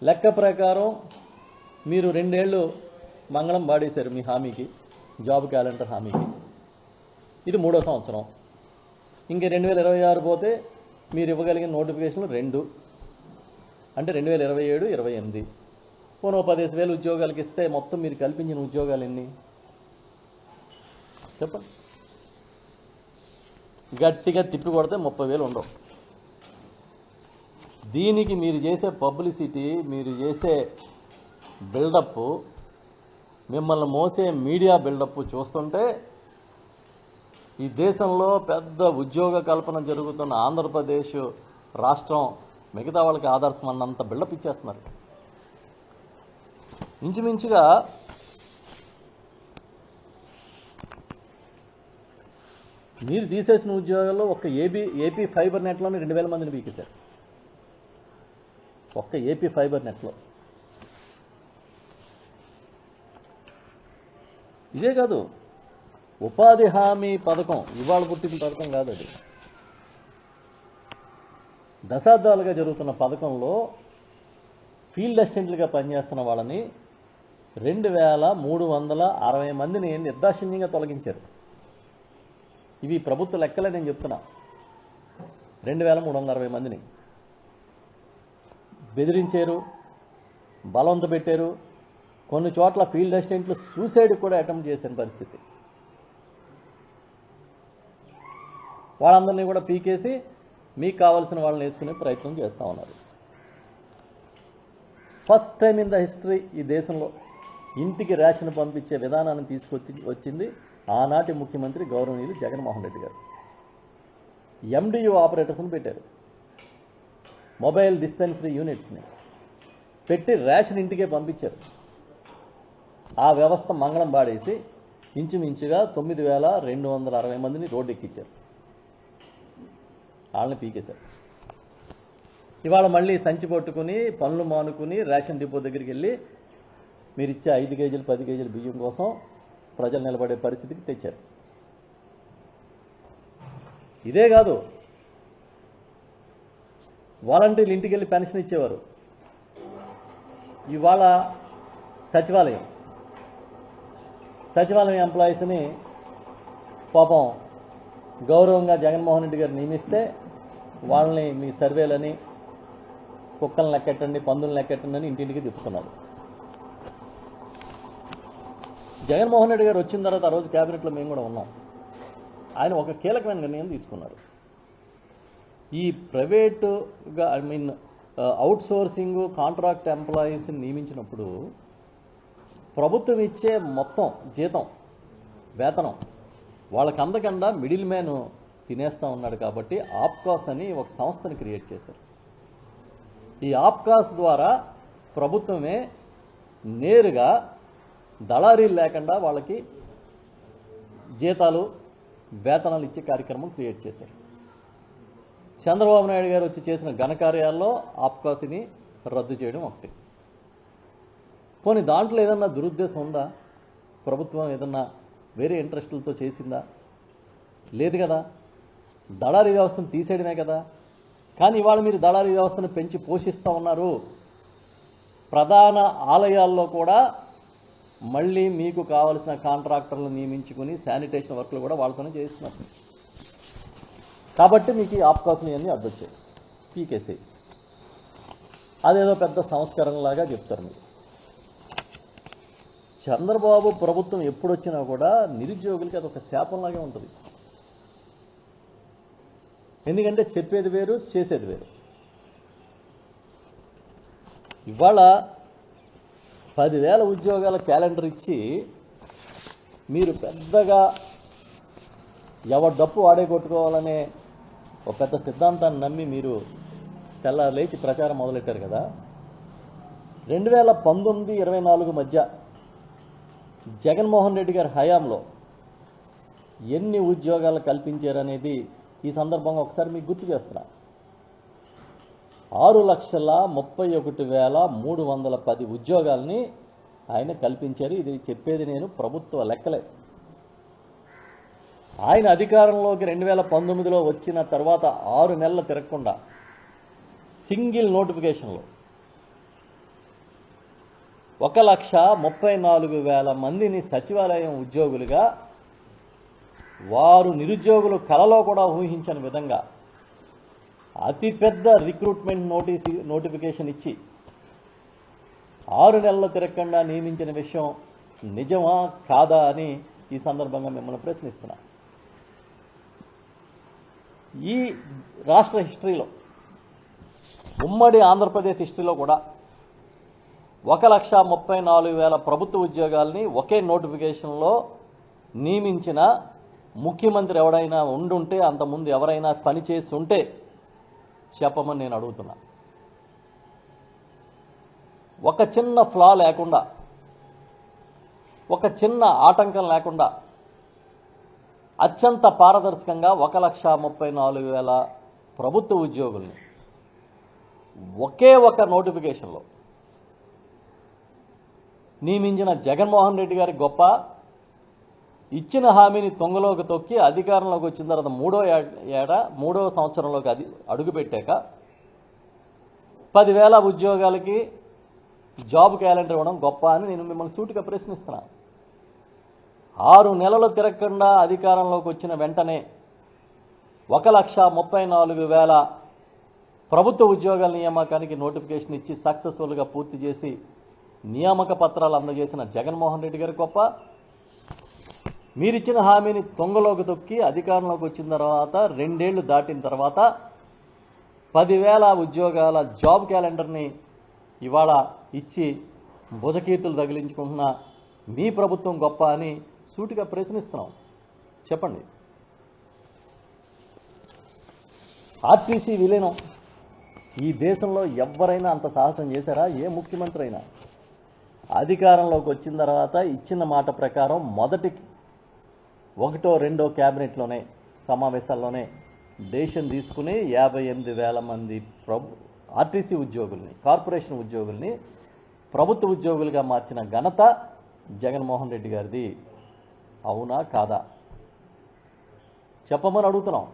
లెక్క ప్రకారం మీరు 2 ఏళ్ళు మంగళం పాడేశారు మీ హామీకి, జాబ్ క్యాలెండర్ హామీకి. ఇది 3వ సంవత్సరం. ఇంక 2026 పోతే మీరు ఇవ్వగలిగిన నోటిఫికేషన్లు 2, అంటే 2027, 28. పోనీ 15,000 ఉద్యోగాలకి ఇస్తే మొత్తం మీరు కల్పించిన ఉద్యోగాలు ఎన్ని చెప్పండి? గట్టిగా తిప్పి కొడితే 30,000 ఉండవు. దీనికి మీరు చేసే పబ్లిసిటీ, మీరు చేసే బిల్డప్, మిమ్మల్ని మోసే మీడియా బిల్డప్ చూస్తుంటే ఈ దేశంలో పెద్ద ఉద్యోగ కల్పన జరుగుతున్న ఆంధ్రప్రదేశ్ రాష్ట్రం మిగతా వాళ్ళకి ఆదర్శం అన్నంత బిల్డప్ ఇచ్చేస్తున్నారు. ఇంచుమించుగా మీరు తీసేసిన ఉద్యోగాల్లో ఒక్క ఏపీ ఫైబర్ నెట్లోనే 2,000 మందిని పీకేశారు. ఒక్క ఏపీ ఫైబర్ నెట్లో. ఇదే కాదు, ఉపాధి హామీ పథకం ఇవాళ పుట్టిన పథకం కాదు, అది దశాబ్దాలుగా జరుగుతున్న పథకంలో ఫీల్డ్ అసిస్టెంట్లుగా పనిచేస్తున్న వాళ్ళని 2,360 మందిని నిర్దాక్షిణ్యంగా తొలగించారు. ఇవి ప్రభుత్వ లెక్కలే నేను చెప్తున్నా. 2,360 మందిని బెదిరించారు, బలవంత పెట్టారు. కొన్ని చోట్ల ఫీల్డ్ అసిస్టెంట్లు సూసైడ్ కూడా అటెంప్ట్ చేసిన పరిస్థితి. వాళ్ళందరినీ కూడా పీకేసి మీకు కావాల్సిన వాళ్ళని వేసుకునే ప్రయత్నం చేస్తూ ఉన్నారు. First time in the history ఈ దేశంలో ఇంటికి రేషన్ పంపించే విధానాన్ని వచ్చింది ఆనాటి ముఖ్యమంత్రి గౌరవనీయులు జగన్మోహన్ రెడ్డి గారు. ఎండియు ఆపరేటర్స్ని పెట్టారు, మొబైల్ డిస్పెన్సరీ యూనిట్స్ని పెట్టి రేషన్ ఇంటికే పంపించారు. ఆ వ్యవస్థ మంగళం పాడేసి ఇంచుమించుగా 9,260 మందిని రోడ్డు ఎక్కించారు, వాళ్ళని పీకేశారు. ఇవాళ మళ్ళీ సంచి పట్టుకుని పనులు మానుకుని రేషన్ డిపో దగ్గరికి వెళ్ళి మీరు ఇచ్చే 5 కేజీలు 10 కేజీల బియ్యం కోసం ప్రజలు నిలబడే పరిస్థితికి తెచ్చారు. ఇదే కాదు, వాలంటీర్లు ఇంటికి వెళ్ళి పెన్షన్ ఇచ్చేవారు. ఇవాళ సచివాలయం ఎంప్లాయీస్ని పాపం గౌరవంగా జగన్మోహన్ రెడ్డి గారు నియమిస్తే వాళ్ళని మీ సర్వేలని కుక్కలను లెక్కెట్టండి, పందులను లెక్కెట్టండి అని ఇంటింటికి తిప్పుతున్నారు. జగన్మోహన్ రెడ్డి గారు వచ్చిన తర్వాత ఆ రోజు క్యాబినెట్లో మేము కూడా ఉన్నాం. ఆయన ఒక కీలకమైన నిర్ణయం తీసుకున్నారు. ఈ ప్రైవేటుగా అవుట్ సోర్సింగ్ కాంట్రాక్ట్ ఎంప్లాయీస్ని నియమించినప్పుడు ప్రభుత్వం ఇచ్చే మొత్తం జీతం వేతనం వాళ్ళకి అందకుండా మిడిల్ మ్యాన్ తినేస్తూ ఉన్నాడు. కాబట్టి ఆప్కాస్ అని ఒక సంస్థని క్రియేట్ చేశారు. ఈ ఆప్కాస్ ద్వారా ప్రభుత్వమే నేరుగా దళారీలు లేకుండా వాళ్ళకి జీతాలు వేతనాలు ఇచ్చే కార్యక్రమం క్రియేట్ చేశారు. చంద్రబాబు నాయుడు గారు వచ్చి చేసిన ఘనకార్యాల్లో ఆప్కాస్ని రద్దు చేయడం ఒకటి. పోనీ దాంట్లో ఏదన్నా దురుద్దేశం ఉందా? ప్రభుత్వం ఏదన్నా వేరే ఇంట్రెస్టులతో చేసిందా? లేదు కదా. దళారీ వ్యవస్థను తీసేయడమే కదా. కానీ ఇవాళ మీరు దళారీ వ్యవస్థను పెంచి పోషిస్తూ ఉన్నారు. ప్రధాన ఆలయాల్లో కూడా మళ్ళీ మీకు కావలసిన కాంట్రాక్టర్లు నియమించుకుని శానిటేషన్ వర్క్లు కూడా వాళ్ళతోనే చేయిస్తున్నారు. కాబట్టి మీకు ఈ ఆప్కాస్ని అన్నీ అడ్డొచ్చాయి, పీకేసాయి. అదేదో పెద్ద సంస్కరణలాగా చెప్తారు మీరు. చంద్రబాబు ప్రభుత్వం ఎప్పుడొచ్చినా కూడా నిరుద్యోగులకి అదొక శాపంలాగే ఉంటుంది. ఎందుకంటే చెప్పేది వేరు, చేసేది వేరు. ఇవాళ 10,000 ఉద్యోగాల క్యాలెండర్ ఇచ్చి మీరు పెద్దగా ఎవరి డప్పు వాడే కొట్టుకోవాలనే ఒక పెద్ద సిద్ధాంతాన్ని నమ్మి మీరు లేచి ప్రచారం మొదలెట్టారు కదా. 2019-24 మధ్య జగన్మోహన్ రెడ్డి గారి హయాంలో ఎన్ని ఉద్యోగాలు కల్పించారనేది ఈ సందర్భంగా ఒకసారి మీకు గుర్తు చేస్తున్నా. 6,31,310 ఉద్యోగాల్ని ఆయన కల్పించారు. ఇది చెప్పేది నేను ప్రభుత్వ లెక్కలే. ఆయన అధికారంలోకి 2019లో వచ్చిన తర్వాత 6 నెలలు తిరగకుండా సింగిల్ నోటిఫికేషన్లో 1,34,000 మందిని సచివాలయం ఉద్యోగులుగా వారు నిరుద్యోగులు కలలో కూడా ఊహించని విధంగా అతిపెద్ద రిక్రూట్మెంట్ నోటిఫికేషన్ ఇచ్చి 6 నెలలు తిరగకుండా నియమించిన విషయం నిజమా కాదా అని ఈ సందర్భంగా మిమ్మల్ని ప్రశ్నిస్తున్నా. ఈ రాష్ట్ర హిస్టరీలో, ఉమ్మడి ఆంధ్రప్రదేశ్ హిస్టరీలో కూడా 1,34,000 ప్రభుత్వ ఉద్యోగాల్ని ఒకే నోటిఫికేషన్లో నియమించిన ముఖ్యమంత్రి ఎవడైనా ఉండుంటే, అంతకుముందు ఎవరైనా పనిచేసి ఉంటే చెప్పమని నేను అడుగుతున్నా. ఒక చిన్న ఫ్లా లేకుండా, ఒక చిన్న ఆటంకం లేకుండా అత్యంత పారదర్శకంగా 1,34,000 ప్రభుత్వ ఉద్యోగుల్ని ఒకే ఒక నోటిఫికేషన్లో నియమించిన జగన్మోహన్ రెడ్డి గారి గొప్ప, ఇచ్చిన హామీని తొంగలోకి తొక్కి అధికారంలోకి వచ్చిన తర్వాత మూడో సంవత్సరంలోకి అడుగుపెట్టాక 10,000 ఉద్యోగాలకి జాబ్ క్యాలెండర్ ఇవ్వడం గొప్ప అని నేను మిమ్మల్ని సూటిగా ప్రశ్నిస్తున్నా. 6 నెలలు తిరగకుండా అధికారంలోకి వచ్చిన వెంటనే 1,34,000 ప్రభుత్వ ఉద్యోగాల నియామకానికి నోటిఫికేషన్ ఇచ్చి సక్సెస్ఫుల్గా పూర్తి చేసి నియామక పత్రాలు అందజేసిన జగన్మోహన్ రెడ్డి గారి గొప్ప, మీరిచ్చిన హామీని తొంగలోకి తొక్కి అధికారంలోకి వచ్చిన తర్వాత 2 ఏళ్లు దాటిన తర్వాత 10,000 ఉద్యోగాల జాబ్ క్యాలెండర్ని ఇవాళ ఇచ్చి భుజకీర్తులు తగిలించుకుంటున్న మీ ప్రభుత్వం గొప్ప అని సూటిగా ప్రశ్నిస్తున్నాం. చెప్పండి. ఆర్టీసీ విలీనం ఈ దేశంలో ఎవరైనా అంత సాహసం చేశారా? ఏ ముఖ్యమంత్రి అయినా అధికారంలోకి వచ్చిన తర్వాత ఇచ్చిన మాట ప్రకారం మొదటి 1, 2 క్యాబినెట్లోనే సమావేశాల్లోనే డెసిషన్ తీసుకుని 58,000 మంది ఆర్టీసీ ఉద్యోగుల్ని, కార్పొరేషన్ ఉద్యోగుల్ని ప్రభుత్వ ఉద్యోగులుగా మార్చిన ఘనత జగన్మోహన్ రెడ్డి గారిది. అవునా కాదా చెప్పమని అడుగుతున్నాం.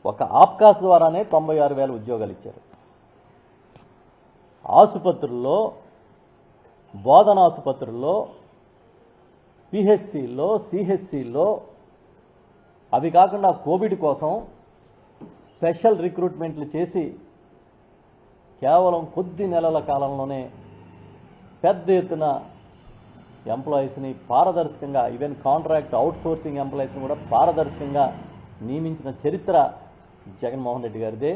ఒక ఆప్కాస్ ద్వారానే 96,000 ఉద్యోగాలు ఇచ్చారు. ఆసుపత్రుల్లో, బోధన ఆసుపత్రుల్లో, పిహెచ్సిల్లో, సిహెచ్సిల్లో, అవి కాకుండా కోవిడ్ కోసం స్పెషల్ రిక్రూట్మెంట్లు చేసి కేవలం కొద్ది నెలల కాలంలోనే పెద్ద ఎత్తున ఎంప్లాయీస్ని పారదర్శకంగా, ఈవెన్ కాంట్రాక్ట్ అవుట్సోర్సింగ్ ఎంప్లాయీస్ని కూడా పారదర్శకంగా నియమించిన చరిత్ర జగన్మోహన్ రెడ్డి గారిదే.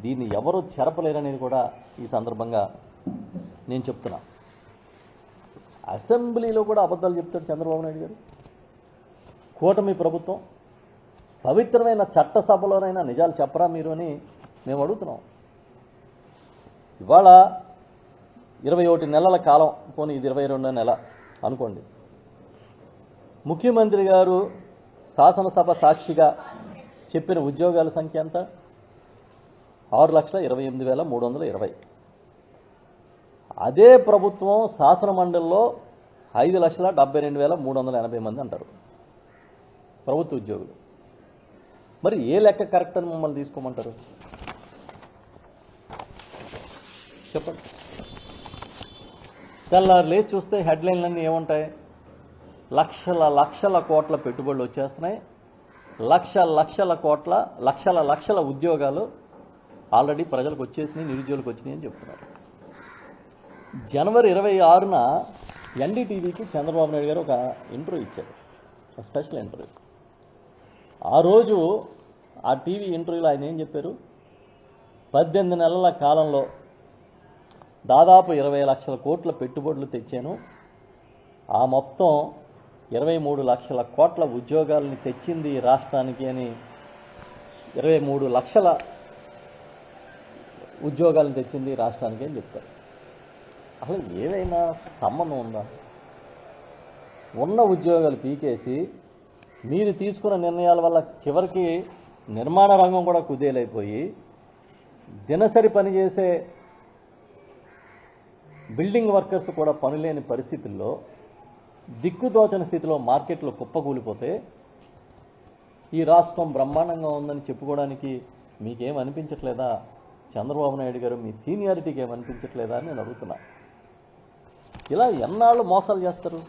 దీన్ని ఎవరూ చెరపలేరనేది కూడా ఈ సందర్భంగా నేను చెప్తున్నా. అసెంబ్లీలో కూడా అబద్ధాలు చెప్తాడు చంద్రబాబు నాయుడు గారు. కూటమి ప్రభుత్వం పవిత్రమైన చట్టసభలోనైనా నిజాలు చెప్పరా మీరు అని మేము అడుగుతున్నాం. ఇవాళ 21 నెలల కాలం, పోనీ ఇది 22వ నెల అనుకోండి, ముఖ్యమంత్రి గారు శాసనసభ సాక్షిగా చెప్పిన ఉద్యోగాల సంఖ్య ఎంత? 6,28,320. అదే ప్రభుత్వం శాసన మండలిలో 5,72,380 మంది అంటారు ప్రభుత్వ ఉద్యోగులు. మరి ఏ లెక్క కరెక్ట్ అని మమ్మల్ని తీసుకోమంటారు చెప్పండి. తెల్లారు లేచి చూస్తే హెడ్లైన్లన్నీ ఏముంటాయి? లక్షల కోట్ల పెట్టుబడులు వచ్చేస్తున్నాయి, లక్షల ఉద్యోగాలు ఆల్రెడీ ప్రజలకు వచ్చేసినాయి, నిరుద్యోగులకు వచ్చినాయి అని చెప్తున్నారు. జనవరి 26న ఎన్డీటీవీకి చంద్రబాబు నాయుడు గారు ఒక ఇంటర్వ్యూ ఇచ్చారు, స్పెషల్ ఇంటర్వ్యూ. ఆ రోజు ఆ టీవీ ఇంటర్వ్యూలో ఆయన ఏం చెప్పారు? 18 నెలల కాలంలో దాదాపు 20 లక్షల కోట్ల పెట్టుబడులు తెచ్చాను, ఆ మొత్తం 23 లక్షల కోట్ల ఉద్యోగాలని తెచ్చింది ఈ రాష్ట్రానికి అని, 23 లక్షల ఉద్యోగాలను తెచ్చింది రాష్ట్రానికి అని చెప్తారు. అసలు ఏదైనా సంబంధం ఉందా? ఉన్న ఉద్యోగాలు పీకేసి మీరు తీసుకున్న నిర్ణయాల వల్ల చివరికి నిర్మాణ రంగం కూడా కుదేలైపోయి దినసరి పనిచేసే బిల్డింగ్ వర్కర్స్ కూడా పనిలేని పరిస్థితుల్లో, దిక్కుదోచని స్థితిలో మార్కెట్లో కుప్పకూలిపోతే ఈ రాష్ట్రం బ్రహ్మాండంగా ఉందని చెప్పుకోవడానికి మీకేం అనిపించట్లేదా చంద్రబాబు నాయుడు గారు మీ సీనియారిటీకి ఏమనిపించట్లేదా అని నేను అడుగుతున్నా. ఇలా ఎన్నాళ్ళు మోసాలు చేస్తారు?